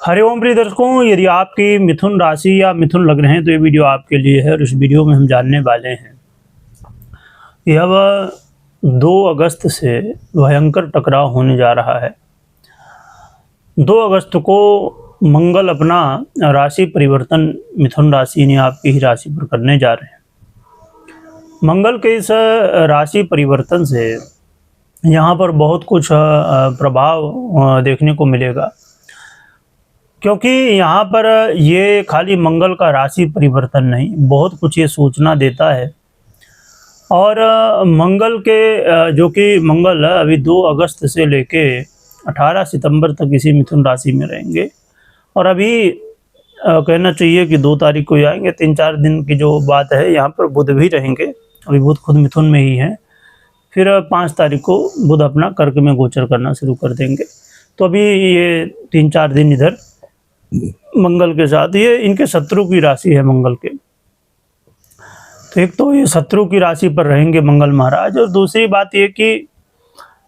हरिओम प्रिय दर्शकों, यदि आपकी मिथुन राशि या मिथुन लग्न है तो ये वीडियो आपके लिए है। और इस वीडियो में हम जानने वाले हैं कि अब 2 अगस्त से भयंकर टकराव होने जा रहा है। 2 अगस्त को मंगल अपना राशि परिवर्तन मिथुन राशि ने आपकी ही राशि पर करने जा रहे हैं। मंगल के इस राशि परिवर्तन से यहाँ पर बहुत कुछ प्रभाव देखने को मिलेगा, क्योंकि यहाँ पर ये खाली मंगल का राशि परिवर्तन नहीं, बहुत कुछ ये सूचना देता है। और मंगल के जो कि मंगल अभी 2 अगस्त से लेके 18 सितंबर तक इसी मिथुन राशि में रहेंगे। और अभी कहना चाहिए कि 2 तारीख को ही आएंगे। 3-4 दिन की जो बात है, यहाँ पर बुध भी रहेंगे। अभी बुध खुद मिथुन में ही है। फिर 5 तारीख को बुध अपना कर्क में गोचर करना शुरू कर देंगे। तो अभी ये 3-4 दिन इधर मंगल के साथ, ये इनके शत्रु की राशि है मंगल के। तो एक तो ये शत्रु की राशि पर रहेंगे मंगल महाराज, और दूसरी बात ये कि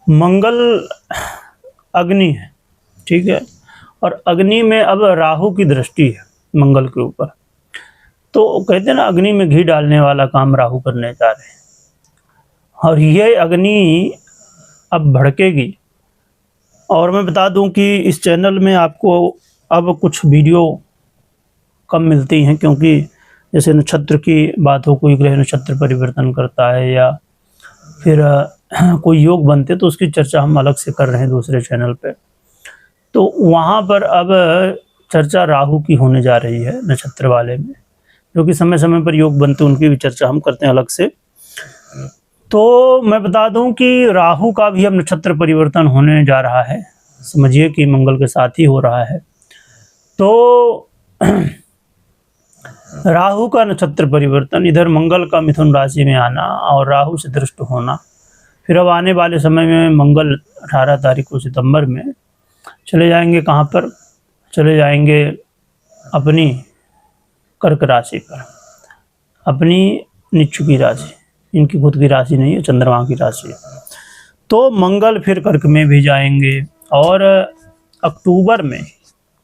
मंगल अग्नि है, ठीक है। और अग्नि में अब राहु की दृष्टि है मंगल के ऊपर। तो कहते हैं ना, अग्नि में घी डालने वाला काम राहु करने जा रहे हैं। और ये अग्नि अब भड़केगी। और मैं बता दूं कि इस चैनल में आपको अब कुछ वीडियो कम मिलती हैं, क्योंकि जैसे नक्षत्र की बात हो, कोई ग्रह नक्षत्र परिवर्तन करता है या फिर कोई योग बनते, तो उसकी चर्चा हम अलग से कर रहे हैं दूसरे चैनल पे। तो वहाँ पर अब चर्चा राहु की होने जा रही है नक्षत्र वाले में, जो कि समय समय पर योग बनते, उनकी भी चर्चा हम करते हैं अलग से। तो मैं बता दूं कि राहु का भी अब नक्षत्र परिवर्तन होने जा रहा है। समझिए कि मंगल के साथ ही हो रहा है। तो राहु का नक्षत्र परिवर्तन, इधर मंगल का मिथुन राशि में आना और राहु से दृष्ट होना। फिर अब आने वाले समय में मंगल 18 तारीख को सितंबर में चले जाएंगे। कहाँ पर चले जाएंगे? अपनी कर्क राशि पर, अपनी नीचू की राशि। इनकी खुद की राशि नहीं है, चंद्रमा की राशि है। तो मंगल फिर कर्क में भी जाएंगे। और अक्टूबर में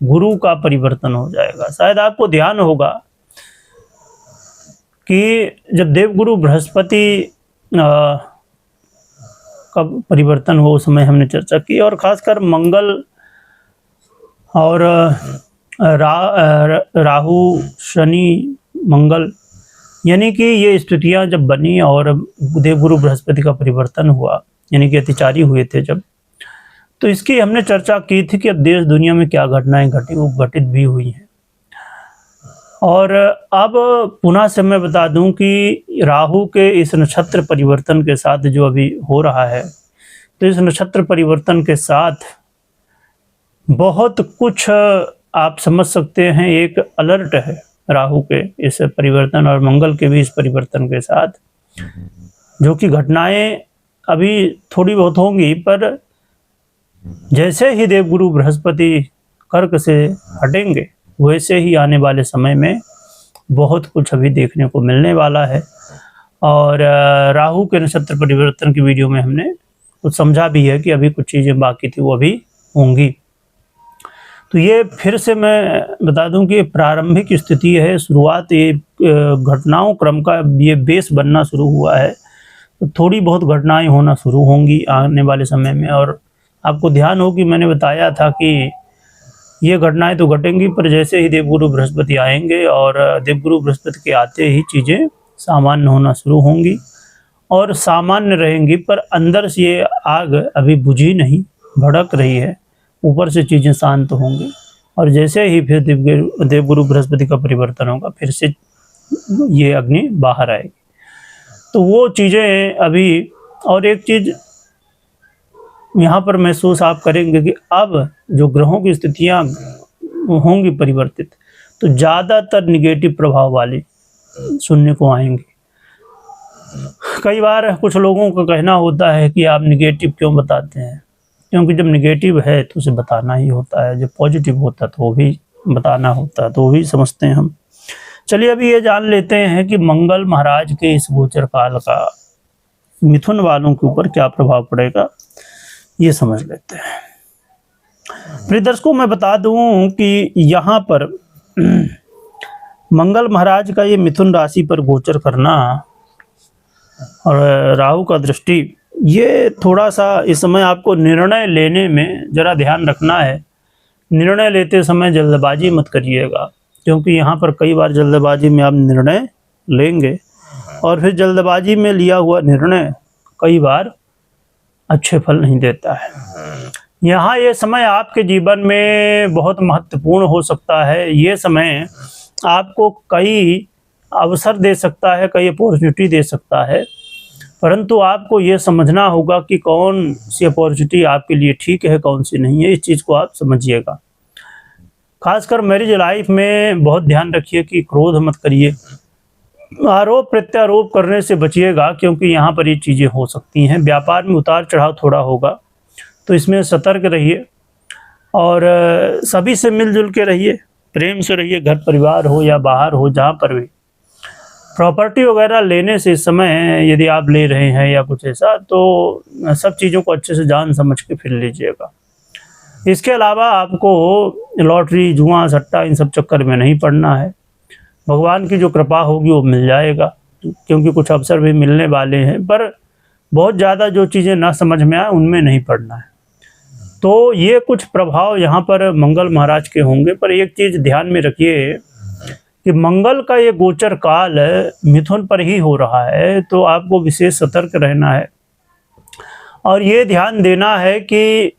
गुरु का परिवर्तन हो जाएगा। शायद आपको ध्यान होगा कि जब देवगुरु बृहस्पति का परिवर्तन हो, उस समय हमने चर्चा की। और खासकर मंगल और राहु, शनि, मंगल, यानी कि ये स्थितियां जब बनी और देवगुरु बृहस्पति का परिवर्तन हुआ, यानी कि अतिचारी हुए थे जब, तो इसकी हमने चर्चा की थी कि अब देश दुनिया में क्या घटनाएं घटी, वो घटित भी हुई हैं। और अब पुनः से मैं बता दूं कि राहु के इस नक्षत्र परिवर्तन के साथ जो अभी हो रहा है, तो इस नक्षत्र परिवर्तन के साथ बहुत कुछ आप समझ सकते हैं। एक अलर्ट है राहु के इस परिवर्तन और मंगल के भी इस परिवर्तन के साथ, जो कि घटनाएं अभी थोड़ी बहुत होंगी, पर जैसे ही देवगुरु बृहस्पति कर्क से हटेंगे, वैसे ही आने वाले समय में बहुत कुछ अभी देखने को मिलने वाला है। और राहु के नक्षत्र परिवर्तन की वीडियो में हमने कुछ समझा भी है कि अभी कुछ चीज़ें बाकी थी, वो अभी होंगी। तो ये फिर से मैं बता दूं कि प्रारंभिक स्थिति है, शुरुआत, ये घटनाओं क्रम का ये बेस बनना शुरू हुआ है। तो थोड़ी बहुत घटनाएं होना शुरू होंगी आने वाले समय में। और आपको ध्यान हो कि मैंने बताया था कि ये घटनाएं तो घटेंगी, पर जैसे ही देवगुरु बृहस्पति आएंगे और देवगुरु बृहस्पति के आते ही चीज़ें सामान्य होना शुरू होंगी और सामान्य रहेंगी। पर अंदर से ये आग अभी बुझी नहीं, भड़क रही है। ऊपर से चीज़ें शांत होंगी और जैसे ही फिर देवगुरु बृहस्पति का परिवर्तन होगा, फिर से ये अग्नि बाहर आएगी। तो वो चीज़ें अभी, और एक चीज़ यहाँ पर महसूस आप करेंगे कि अब जो ग्रहों की स्थितियाँ होंगी परिवर्तित, तो ज़्यादातर निगेटिव प्रभाव वाली सुनने को आएंगी। कई बार कुछ लोगों का कहना होता है कि आप निगेटिव क्यों बताते हैं, क्योंकि जब निगेटिव है तो उसे बताना ही होता है, जब पॉजिटिव होता है तो वो भी बताना होता है, तो वो भी समझते हैं हम। चलिए अभी ये जान लेते हैं कि मंगल महाराज के इस गोचर काल का मिथुन वालों के ऊपर क्या प्रभाव पड़ेगा, ये समझ लेते हैं। प्रिय दर्शकों, मैं बता दूं कि यहाँ पर मंगल महाराज का ये मिथुन राशि पर गोचर करना और राहु का दृष्टि, ये थोड़ा सा इस समय आपको निर्णय लेने में ज़रा ध्यान रखना है। निर्णय लेते समय जल्दबाजी मत करिएगा, क्योंकि यहाँ पर कई बार जल्दबाजी में आप निर्णय लेंगे और फिर जल्दबाजी में लिया हुआ निर्णय कई बार अच्छे फल नहीं देता है। यहाँ ये समय आपके जीवन में बहुत महत्वपूर्ण हो सकता है। ये समय आपको कई अवसर दे सकता है, कई अपॉर्चुनिटी दे सकता है, परंतु आपको ये समझना होगा कि कौन सी अपॉर्चुनिटी आपके लिए ठीक है, कौन सी नहीं है। इस चीज़ को आप समझिएगा। खासकर मैरिज लाइफ में बहुत ध्यान रखिए कि क्रोध मत करिए, आरोप प्रत्यारोप करने से बचिएगा, क्योंकि यहाँ पर ये चीज़ें हो सकती हैं। व्यापार में उतार चढ़ाव थोड़ा होगा, तो इसमें सतर्क रहिए और सभी से मिलजुल के रहिए, प्रेम से रहिए, घर परिवार हो या बाहर हो, जहाँ पर भी। प्रॉपर्टी वगैरह लेने से इस समय यदि आप ले रहे हैं या कुछ ऐसा, तो सब चीज़ों को अच्छे से जान समझ के फिर लीजिएगा। इसके अलावा आपको लॉटरी, जुआ, सट्टा, इन सब चक्कर में नहीं पड़ना है। भगवान की जो कृपा होगी वो मिल जाएगा, क्योंकि कुछ अवसर भी मिलने वाले हैं, पर बहुत ज़्यादा जो चीज़ें ना समझ में आए उनमें नहीं पड़ना है। तो ये कुछ प्रभाव यहाँ पर मंगल महाराज के होंगे। पर एक चीज़ ध्यान में रखिए कि मंगल का ये गोचर काल मिथुन पर ही हो रहा है, तो आपको विशेष सतर्क रहना है और ये ध्यान देना है कि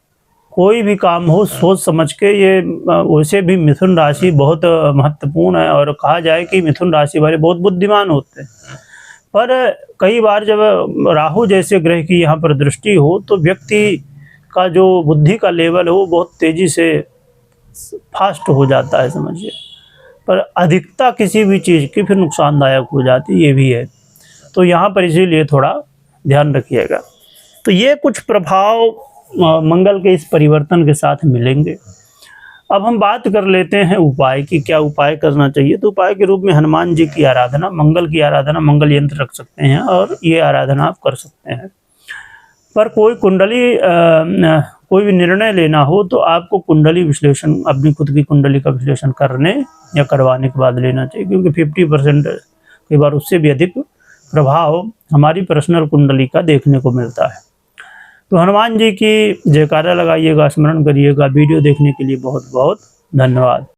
कोई भी काम हो सोच समझ के। ये वैसे भी मिथुन राशि बहुत महत्वपूर्ण है और कहा जाए कि मिथुन राशि वाले बहुत बुद्धिमान होते हैं, पर कई बार जब राहु जैसे ग्रह की यहाँ पर दृष्टि हो तो व्यक्ति का जो बुद्धि का लेवल है वो बहुत तेज़ी से फास्ट हो जाता है, समझिए। पर अधिकता किसी भी चीज़ की फिर नुकसानदायक हो जाती है, ये भी है। तो यहाँ पर इसीलिए थोड़ा ध्यान रखिएगा। तो ये कुछ प्रभाव मंगल के इस परिवर्तन के साथ मिलेंगे। अब हम बात कर लेते हैं उपाय की, क्या उपाय करना चाहिए। तो उपाय के रूप में हनुमान जी की आराधना, मंगल की आराधना, मंगल यंत्र रख सकते हैं और ये आराधना आप कर सकते हैं। पर कोई कुंडली कोई भी निर्णय लेना हो तो आपको कुंडली विश्लेषण, अपनी खुद की कुंडली का विश्लेषण करने या करवाने के बाद लेना चाहिए, क्योंकि 50% कई बार उससे भी अधिक प्रभाव हमारी पर्सनल कुंडली का देखने को मिलता है। तो हनुमान जी की जयकारा लगाइएगा, स्मरण करिएगा। वीडियो देखने के लिए बहुत बहुत धन्यवाद।